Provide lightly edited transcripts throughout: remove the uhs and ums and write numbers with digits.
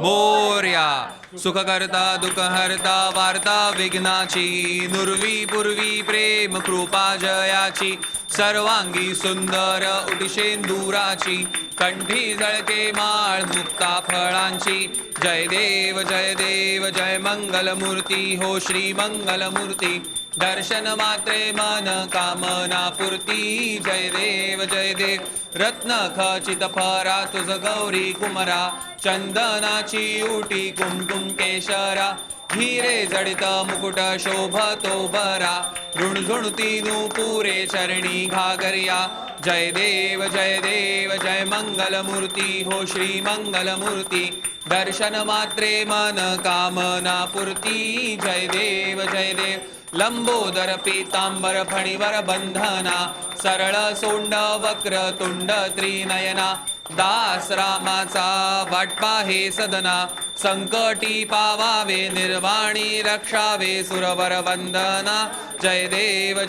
मोर्या सुखकर्ता दुःखहर्ता वार्ता विघ्नाची नुर्वी पूर्वी प्रेम कृपा जयाची सर्वांगी सुंदर उटिशेंदुराची कंठी झळके माळ मुक्ता फळांची जय देव जय मंगलमूर्ती हो श्री मंगलमूर्ती दर्शन मात्रे मन कामना पूर्ती जय देव रत्न खचित फरा तुझ गौरी कुमरा चंदनाची उटी कुमकुम केशरा हिरे जडित मुकुट शोभतो बरा ऋणझुणती नूपुरे चरणी घागर्या जय देव जय मंगलमूर्ती हो श्री मंगलमूर्ती दर्शन मात्रे मन कामना पूर्ती जय देव लंबोदर पीतांबर फणीवर बंधना सरळ सोंड वक्र तुंड त्रिनयना दास रामाचा वाटपा हे सदना संकटी पावावे निर्वाणी रक्षावे सुरवर वंदना जय देव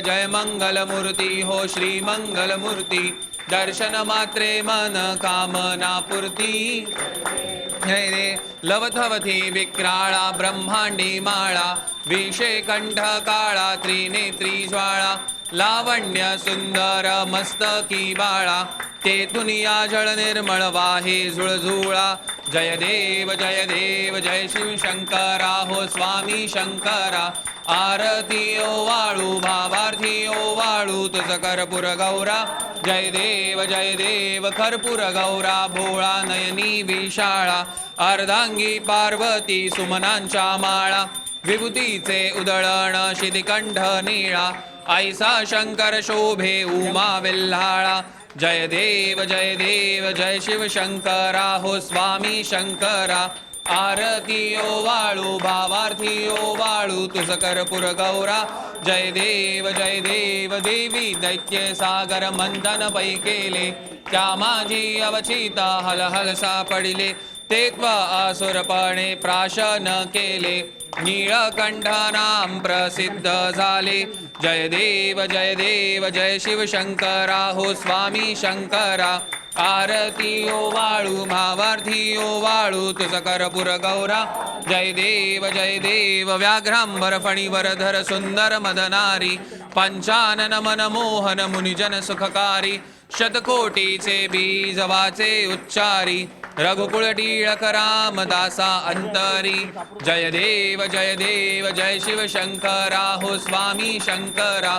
जय मंगलमूर्ती हो श्री मंगलमूर्ती दर्शन मात्रे मन कामना पूर्ती जय दे लवथवथी विक्राळा ब्रह्मांडी माळा विषे कंठ काळा त्रिनेत्री ज्वाळा लावण्य सुंदर मस्तकी बाळा तेथून या जळ निर्मळ वाहे झुळझुळा जय देव जय शिव शंकरा हो स्वामी शंकरा आरती ओवाळू भावार्थी ओवाळू तुझ कर्पूर गौरा जय देव कर्पूर गौरा भोळा नयनी विशाळा अर्धांगी पार्वती सुमनांच्या माळा विभूतीचे उदळण शितिकंठ निळा ऐसा शंकर शोभे उमा विल्हाळा जय देव जय शिव शंकरा हो स्वामी शंकरा आरती ओवाळू भावार्थी ओवाळू तुझ कर्पूर गौरा जय देव देवी दैत्य सागर मंथन पै केले त्या माझी अवचिता हलहल सापडिले ते त्व असुरपणे प्राशन केले नीळकंठ नाम प्रसिद्ध झाले जय देव जय शिव शंकरा हो स्वामी शंकरा आरती ओवाळू भावार्थी ओवाळू तुझ कर्पूर गौरा जय देव व्याघ्रांबर फणीवर धर सुंदर मदनारी पंचानन मनमोहन मुनिजन सुखकारी शतकोटीचे बीज वाचे उच्चारी रघुकुळ टिळक रामदासा अंतरी जय देव जय शिव शंकरा हो स्वामी शंकरा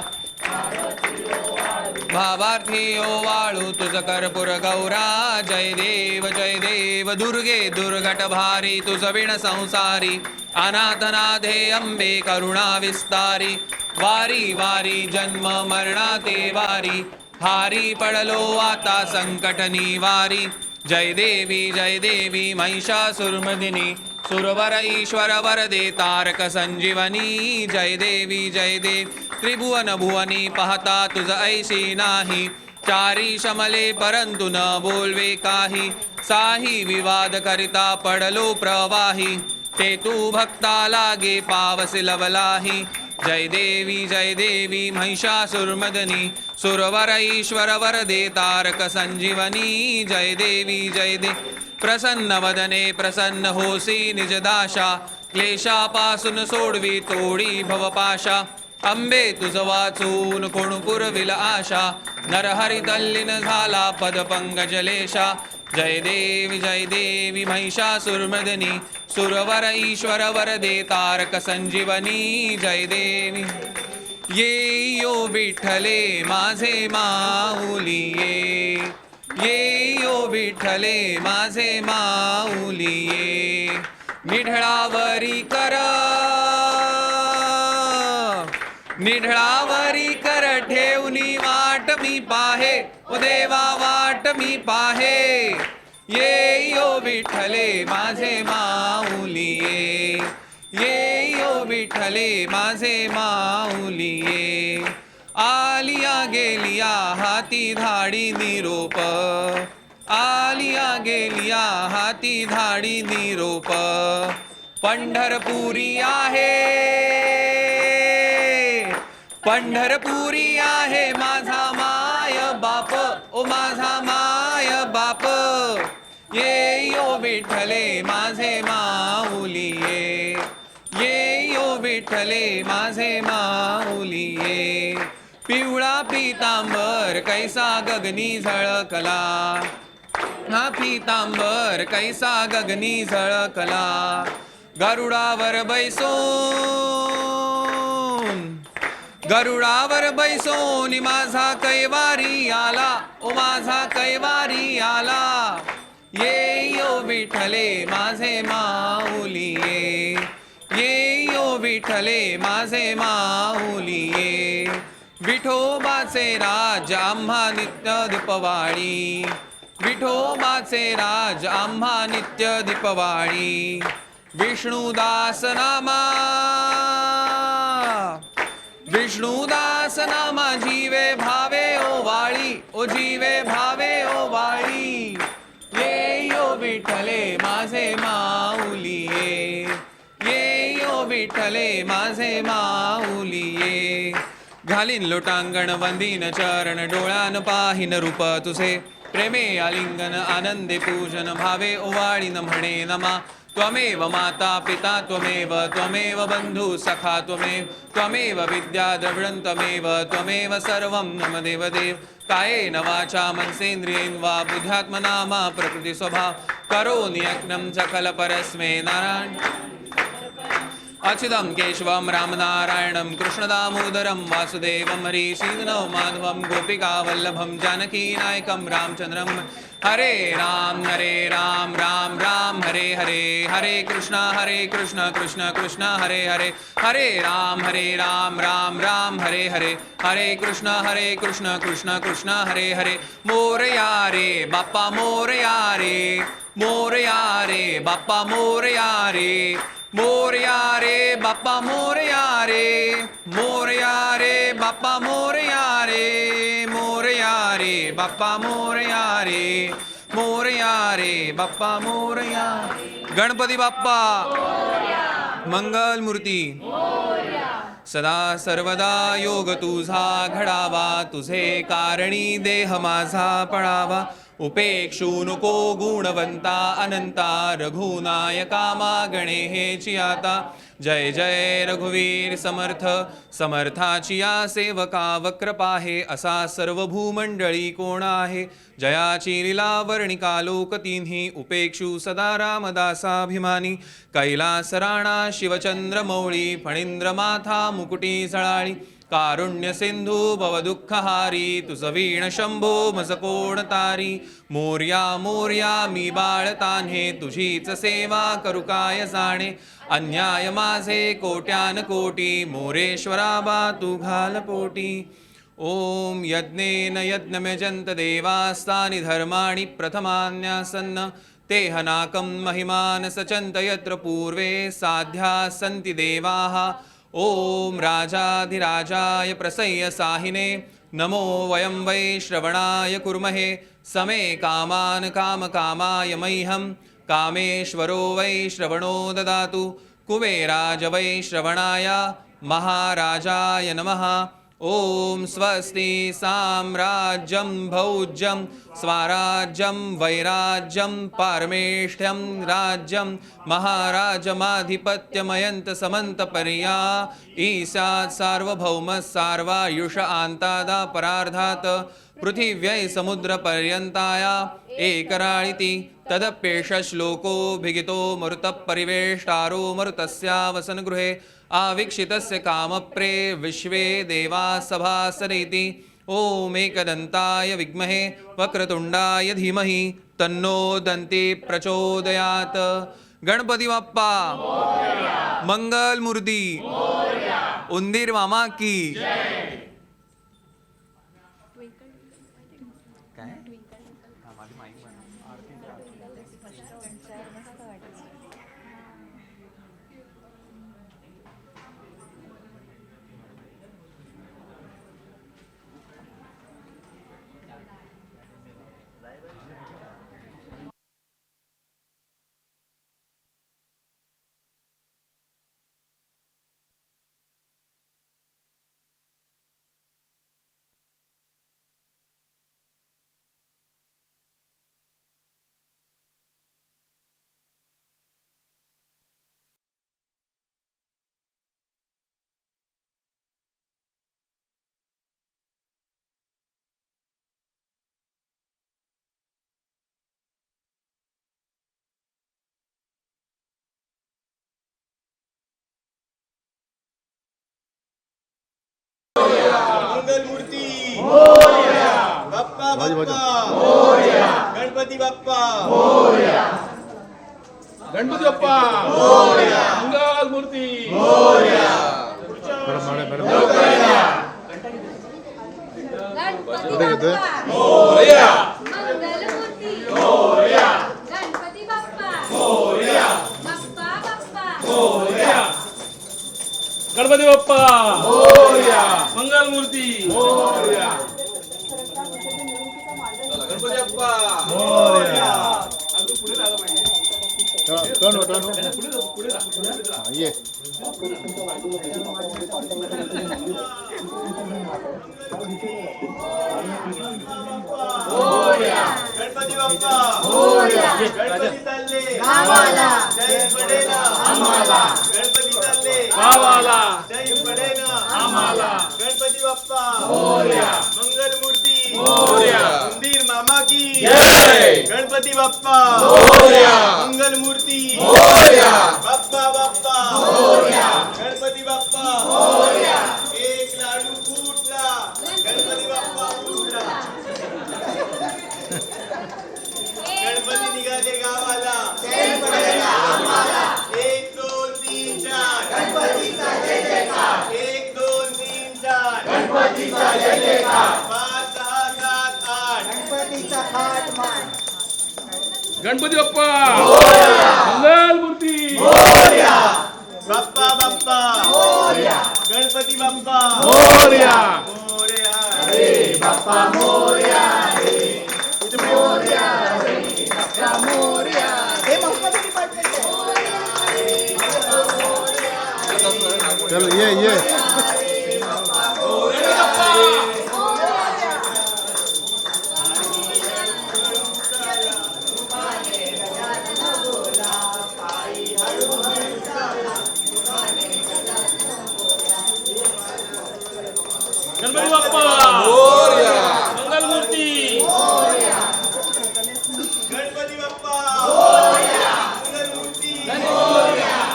भावार्थी ओवाळू तुझ कर्पूर गौरा जय देव दुर्गे दुर्घट भारी तुझ विण संसारी अनाथनाथे अंबे करुणा विस्तारी वारी वारी जन्म मरणाते वारी हारी पडलो आता संकट निवारी जय देवी महिषासुरमर्दिनी सुरवर ईश्वर वरदे तारक संजीवनी जय देव त्रिभुवन भुवनी पाहता तुझ ऐशी नाही चारी शमले परंतु न बोलवे काही साही विवाद करिता पडलो प्रवाही ते तू भक्ता लागे पावसी लवलाही जय देवी महिषासुरमर्दिनी सुरवर ईश्वर वरदे तारक संजीवनी जय देव प्रसन्न वदने प्रसन्न होसी निजदाशा क्लेशापासून सोडवी तोडी भवपाशा अंबे तुझ वाचून कोण पुरविल आशा नरहरी तल्लीन झाला पदपंकजलेशा जय देवी महिषासुरमर्दिनी सुरवर ईश्वर वरदे तारक संजीवनी जय देवी ये यो विठ्ठले माझे माऊली ये यो विठ्ठले माझे माऊली ये निढळावरी कर ठेवनी वाट मी पाहे ओ देवा वाट मी पाहे ये यो विठ्ठले माझे माऊली ये यो विठ्ठले माझे माऊली ये आलिया गेलिया हाती धाडी निरोप आलिया गेलिया हाती धाडी निरोप पंढरपुरी आहे माझा माय बाप ओ माझा माय बाप ये यो विठ्ठले माझे माऊली ये यो विठ्ठले माझे माऊली ये. पिवळा पीतांबर कैसा गगनी झळकला, हा पीतांबर कैसा गगनी झळकला. गरुडावर बैसोन माझा कैवारी आला, ओ माझा कैवारी आला. ये यो विठ्ठले माझे माऊली ये यो विठ्ठले माझे माऊली ये. विठोबाचे राज आम्हा नित्य दीपवाळी, विठोबाचे राज आम्हा नित्य दीपवाळी. विष्णुदास नामा जीवे भावे ओवाळी, ओ जीवे भावे ओवाळी. ये यो विठ्ठले माझे माऊली ये यो विठ्ठले माझे माऊली ये. घालीन लोटांगण वंदीन चरण, डोळ्यान पाहिन रूप तुझे. प्रेमे आलिंगन आनंदे पूजन, भावे ओवाळीन म्हणे नमा. त्वमेव माता पिता त्वमेव बंधु सखा त्वमेव विद्या द्रविणं त्वमेव सर्वं मम देवदेव. कायेन वाचा मनसेन्द्रियेण वा बुद्ध्यात्मना मा प्रकृति स्वभाव. करोमि यज्ञं सकल परस्मै नारायण. अच्युतं केशवं रामनारायणं कृष्णदामोदरं वासुदेवं हरिश्रीधरं माधवं गोपिकावल्लभं जानकीनायकं रामचन्द्रं. हरे राम राम राम हरे हरे. हरे कृष्ण कृष्ण कृष्ण हरे हरे. हरे राम राम राम हरे हरे. हरे कृष्ण कृष्ण कृष्ण हरे हरे. मोरया रे बाप्पा मोरया रे, मोरया रे बाप्पा मोरया रे. मोरया रे बाप्पा मोरया रे, मोरया रे बाप्पा मोरया रे. मोरया रे बाप्पा मोरया रे, मोरया रे बाप्पा मोरया. गणपती बाप्पा मंगल मूर्ती. सदा सर्वदा योग तुझा घडावा, तुझे कारणी देह माझा पळावा. उपेक्षू नको गुणवंता अनंता, रघुनायका मागणे हेची आता. जय जय रघुवीर समर्थ, समर्थाची या सेवका वक्र पाहे. असा सर्व भूमंडळी कोण आहे, जयाची लीला वर्णिका लोक तिन्ही. उपेक्षू सदा रामदासाभिमानी, कैलास राणा शिवचंद्र मौळी. फणींद्र माथा मुकुटी झळाळी, कारुण्य सिंधू भव दुःखहारी. तुझ वीण शंभो मज कोण तारी. मोर्या मोर्या मी बाळ तान्हे, तुझीच सेवा करू काय जाणे. अन्याय माझे कोट्यान कोटी, मोरेश्वरा बा तू घाल पोटी. ओम यज्ञेन यज्ञम्यजन्त देवास्तानि धर्माणि प्रथमान्यासन्न. तेहनाकं महिमान सचन्त यत्र पूर्वे साध्या सन्ति देवाः. ओम राजाधिराजाय प्रसय्य साहिने, नमो वयं वै श्रवणाय कुर्महे. समे कामान् कामकामाय मह्यं, कामेश्वरो वै श्रवणो ददातु. कुबेराज वै श्रवणाय महाराजाय नमः. ओम स्वस्ति साम्राज्यं भौज्यं स्वराज्यं वैराज्यं पारमेष्ठ्यं राज्यं महाराजमाधिपत्यमयन्त समन्तपर्या. ईशात् सार्वभौमः सार्वायुष आन्तादा परार्धात्. पृथिव्यै समुद्रपर्यन्ताया एकराळिति. तदप्येष श्लोको भिगितो मरुतपरिवेष्टारो मरुतस्या वसनगृहे. आवीक्षितस्य कामप्रे विश्वे देवा सभासरेति. ओम एकदन्ताय विद्महे वक्रतुंडाय धीमहि तन्नो दन्ती प्रचोदयात्. गणपती बाप्पा मंगल मूर्ती. उंदीर मामा की मंगलमूर्ती बाप्पा बाप्पा गणपती बाप्पा गणपती बाप्पा मंगलमूर्ती गणपती बाप्पा बाप्पा बाप्पा गणपती बाप्पा मंगलमूर्ती गणपती बाप्पा पुढे झालं पाहिजे ये गणपती बाप्पा गणपती चालले गावाला जय पडेला आम्हाला गणपती चालले गावाला जय पडेला आम्हाला गणपती बाप्पा मंगलमूर्ती मोरया मंदिर मामा की जय गणपती बाप्पा मोरया मंगलमूर्ती मोरया बाप्पा बाप्पा गणपती बाप्पा एक लाडू फुटला गणपती बाप्पा फुटला गणपती निघाले गावाला एक दोन तीन चार गणपतीचा जय जयकार एक दोन तीन चार गणपतीचा जय जयकार 5 6 7 8 गणपतीचा थाट मान गणपती बाप्पा मंगलमूर्ती बाप्पा बाप्पा गणपती बाप्पा मोरया मोरया बाप्पा मोरया चल ये गणपती बाप्पा मंगलमूर्ती गणपती बाप्पा मंगलमूर्ती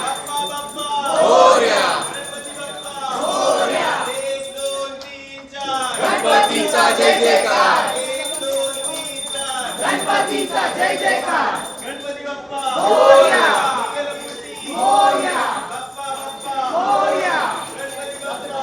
बाप्पा बाप्पा गणपती बाप्पा 1 2 3 4 गणपतीचा जय जयकार 1 2 3 4 गणपतीचा जय जयकार गणपती बाप्पा मंगलमूर्ती बाप्पा बाप्पा गणपती बाप्पा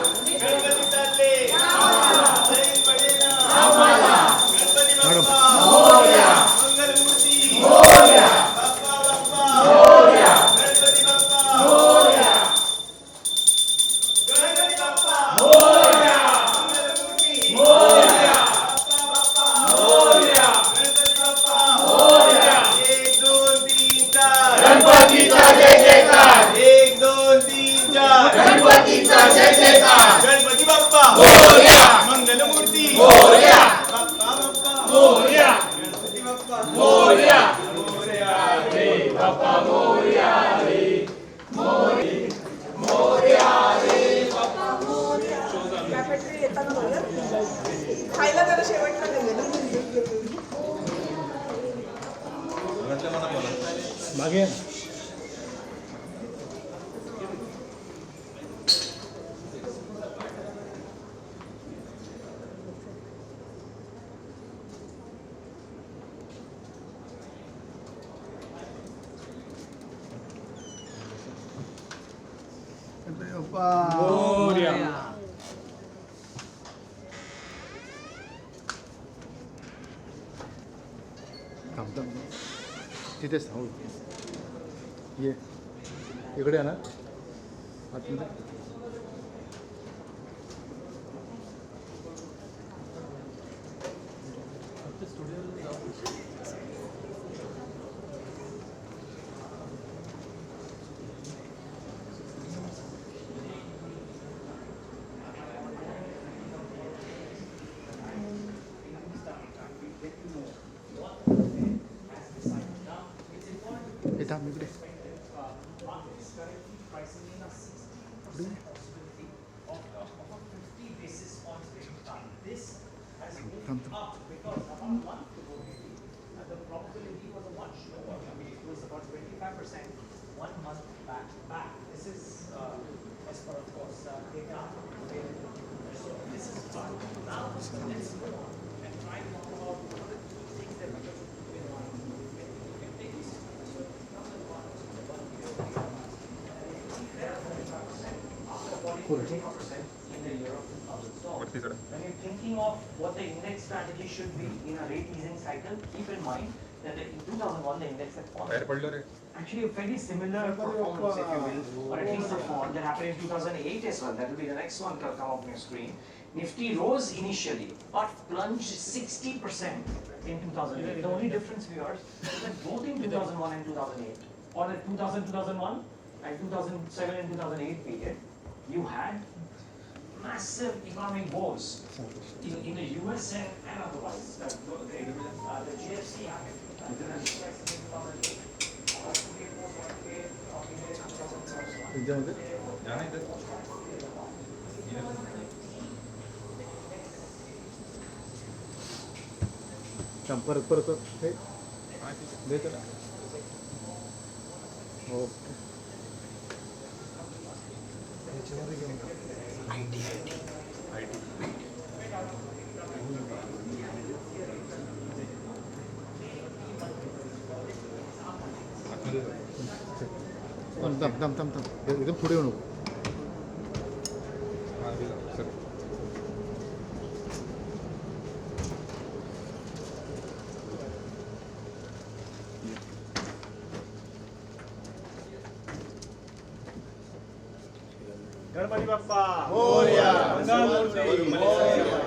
गणपती चालले जय पडेला गणपती बाप्पा मंगलमूर्ती बाप्पा बाप्पा गणपती बाप्पा गणपती बाप्पा मंगलमूर्ती बाप्पा बाप्पा गणपती बाप्पा 1 2 3 4 गणपतीचा जय जयकार 1 2 3 4 गणपतीचा जय जयकार गणपती बाप्पा मंगलमूर्ती बाप्पा बाप्पा गणपती बाप्पा बाप्पा मोरया खायला जरा शेवटला देऊया ना. मागे मोरया थांब तिथेच थांब ये इकडे आहे ना आतमध्ये हे थांब इकडे थांब थांब. up because upon one to go heavy, the probability was a much lower. I mean, it was about 25% 1 month back. This is as per, of course, data available. So this is one. Now let's go on and try to talk about what are the key things that we can do in one. You can take this. So 2001 was the 1 year period. There 25% after 40% in the year of 2000. So when you're thinking of what the index strategy should be in a rate easing cycle, keep in mind that in 2001 the index had fallen. Actually, a very similar performance, if you will, or at least a fall that happened in 2008 as well. That will be the next one to come up on your screen. Nifty rose initially, but plunged 60% in 2008. The only difference, viewers, is that both in 2001 and 2008, or the 2001 and 2007 and 2008 period, you had massive economic woes in the US and otherwise. The GFC happened. एक्झाममध्ये परत परत हे दे त्याला. Okay थांब एकदम पुढे येऊ नको. गणपती बाप्पा मोरया. मंगलमूर्ती मोरया.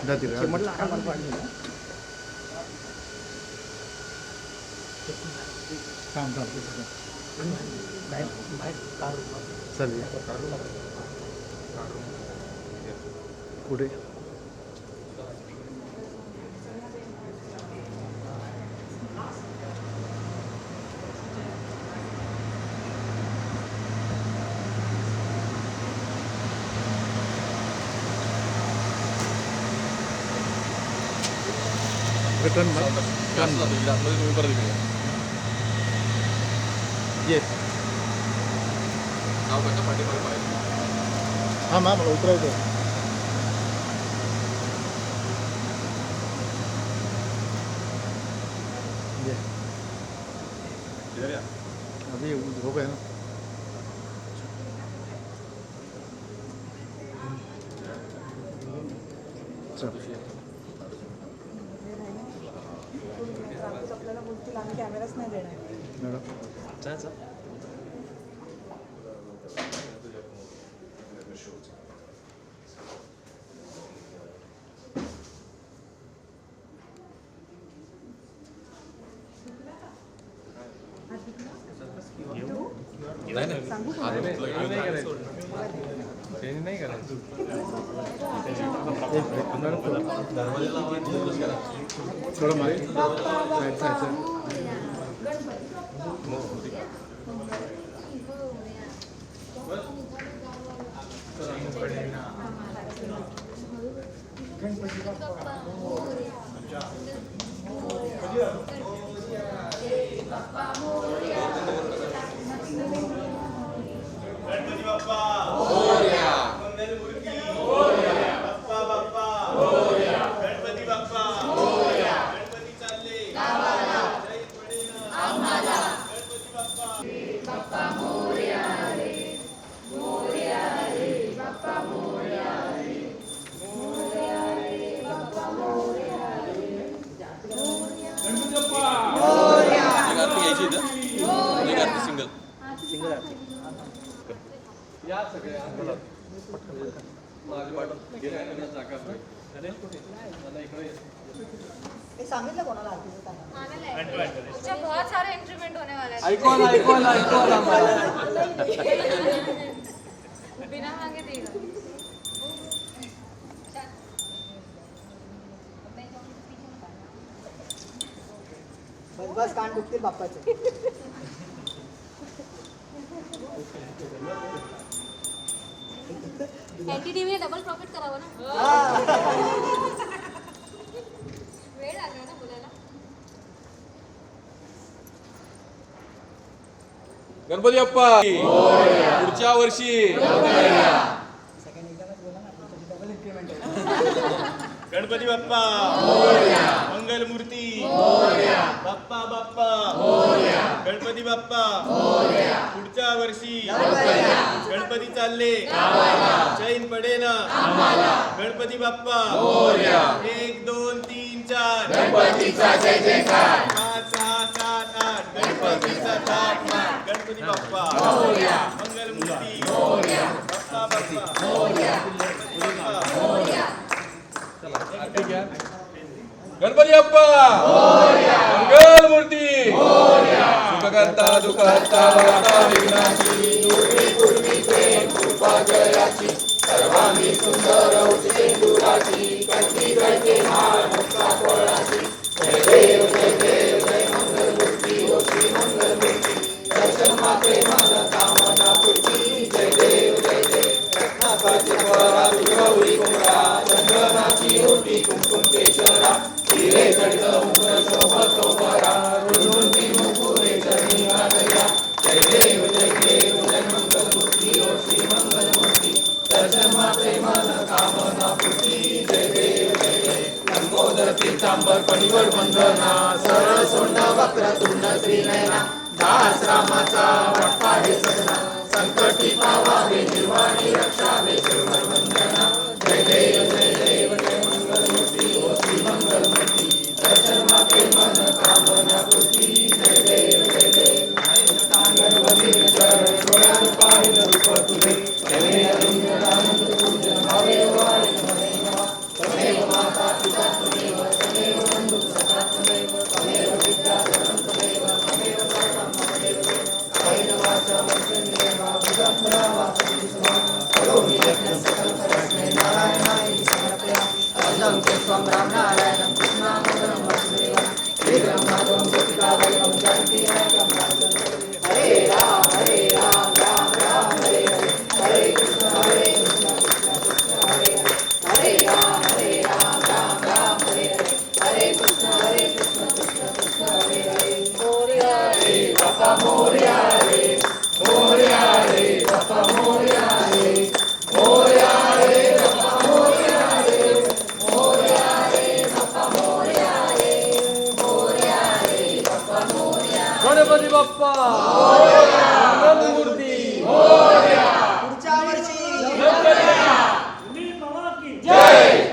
जातील थांब चालेल पुढे टर्न तुम्ही परत इकडे ये नाव कसं पाठीमागे पाहिजे. हां मला उतरायचं. ये इधर या. अभी हो गया ना. चल आपल्याला बोलतील आम्ही कॅमेराच नाही देणार. मॅडम नाही करायचं. थोडं मागे साईड साईड गणपती बाप्पा मोरया. मंगलमूर्ती मोरया. बाप्पा बाप्पा मोरया. गणपती बाप्पा मोरया. गणपती चालले गावाला. जय पडेल आम्हाला. गणपती बाप्पा बाप्पा मोरया रे मोरया रे बाप्पा मोरया रे मोरया रे बाप्पा मोरया रे गणपती बाप्पा मोरया. आरती घ्यायची इथं. एक आरती सिंगल या सगळ्या माझ्या पाठवून गेल्या जागा मला इकडे सांगितलं कोणाला आरतीचं काय? अच्छा, बहुत सारे इंक्रीमेंट होने वाले हैं. बिना मांगे देगा. बंद उगाच कान दुखतील बाप्पाचे. NDTV डबल प्रॉफिट करावं ना. हा. वेळ लागणार ना बोलायला. गणपती बाप्पा पुढच्या वर्षी सेकंड एकदमच बोला ना, तुमची डबल इन्क्रीमेंट आहे. गणपती बाप्पा मंगलमूर्ती बाप्पा बाप्पा गणपती बाप्पा पुढच्या वर्षी गणपती चालले चैन पडे ना गणपती बाप्पा 1 2 3 4 गणपतीचा जय जयकार 5 6 7 8 गणपतीचा थाट माट गणपती बाप्पा मंगलमूर्ती बाप्पा बाप्पा गणपती बाप्पा मंगल मूर्ती सुखकर्ता दुःखहर्ता भरता विघ्नाची दुर्वी पूर्वी प्रेम कृपा जयाची सर्वांगी सुंदर उठते दुराची कंठी गळते माळ मुक्ता कोळाची जय देव जय देव जय मंगल मूर्ती ओ श्री मंगल मूर्ती दर्शन मात्रे मन कामना पूर्ती जय देव जय देव रत्नाकाची स्वरा गौरी कुमरा चंद्रनाची ओटी कुमकुम केशरा हिरे जडित मुकुट शोभतो परा रुंदी मुकुरे चरणी घालया जय देव जय मंगल मूर्ती ओ श्री मंगल मूर्ती दर्शन मात्रे मन कामना पूर्ती जय देव लंबोदर पीतांबर पणिवर वंदना सरळ सोंड वक्रतुंड श्रीनयना दास रामाचा वाटपाहे सदना संकटी पावावे निर्वाणी रक्षावे श्रीवर वंदना जय देव जय मंगल मूर्ती ओ श्री मंगल मूर्ती दर्शन मात्रे मन कामना पूर्ती जय देव गणपती चरण डोळ्यात पाहिलं रूप तुझे जय आनंद पूजन भावे वाळे तमेव माता पिता तमेव तमेव बंधु सखा तमेव तमेव विद्या धनं तमेव तमेव सर्वं मम देव कायेन वाचा मनसेन्द्रियेण वा बुद्धं वाचनं स्मः करोमि यज्ञं सकलं परस्मै नारायणाय समर्पयामि अर्धं पुष्पं रामनारायणं कृष्णामोदनं वासुदेवं श्रीराम माधवं गोपिकावल्लभं जानकी नायकं रामचन्द्रं हरे राम राम राम हरे हरे हरे कृष्ण कृष्ण कृष्ण हरे हरे हरे राम राम हरे हरे हरे कृष्ण कृष्ण कृष्ण हरे हरे मोरया रे बाप्पा मोरया रे मोरया रे बाप्पा मोरया रे मोरया रे बाप्पा मोरया रे मोरया रे बाप्पा मोरया रे मोरया रे बाप्पा मोरया गणपती बाप्पा मंगल मूर्ती पुढच्या वर्षी जय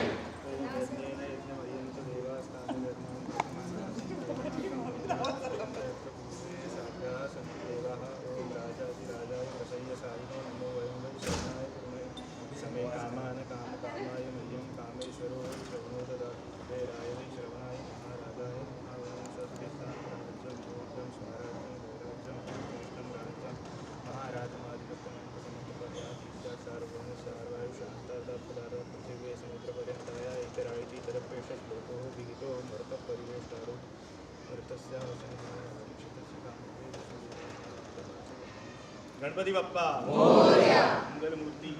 गणपती बाप्पा मंगलमूर्ती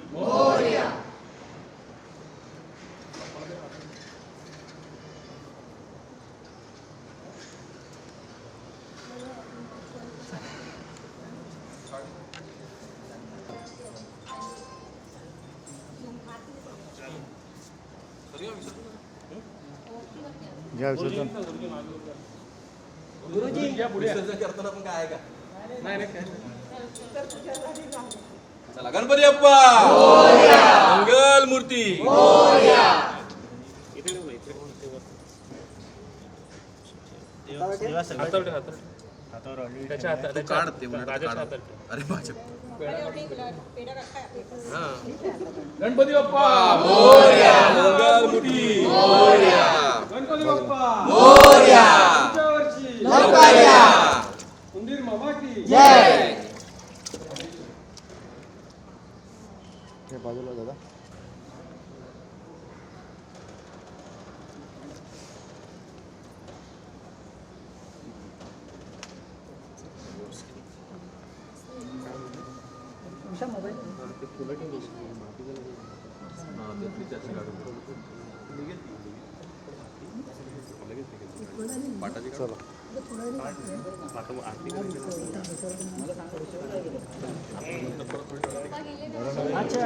घ्या विसर्जन. गुरुजी विसर्जन करताना पण काय आहे का नाही चला गणपती बाप्पा मंगल मूर्ती अरे माझ्या गणपती बाप्पा मंगल मूर्ती गणपती बाप्पा मंदिर मामा की जय. हे बाजूला दादा. अच्छा मोबाईल पप्पा गेले ना. अच्छा